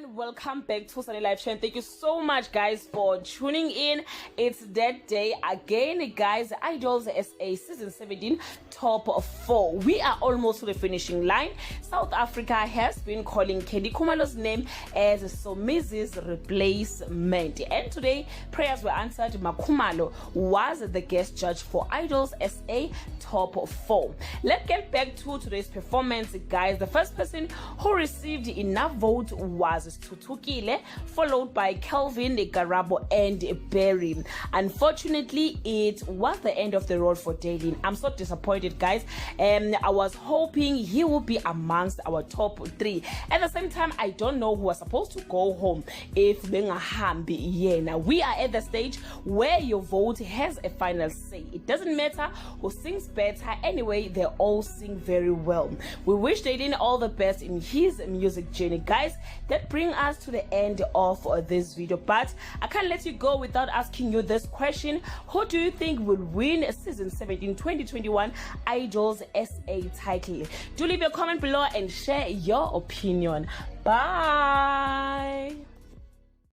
everyone, welcome back to Sunny Live Show, and thank you so much guys for tuning in. It's that day again guys. Idols SA season 17 top 4. We are almost to the finishing line. South Africa has been calling Candy Khumalo's name as Somizi's replacement, and today prayers were answered. Makhumalo was the guest judge for Idols SA top 4. Let's get back to today's performance guys. The first person who received enough votes was Tutukile, followed by Kelvin, Garabo and Barry. Unfortunately, it was the end of the road for DAYLIN. I'm so disappointed guys, and I was hoping he would be amongst our top 3. At the same time, I don't know who was supposed to go home if Bengahambi Yena. We are at the stage where your vote has a final say. It doesn't matter who sings better, anyway they all sing very well. We wish DAYLIN all the best in his music journey guys. That brings us to the end of this video, but I can't let you go without asking you this question: who do you think will win season 17 2021 Idols SA title? Do leave your comment below and share your opinion. Bye.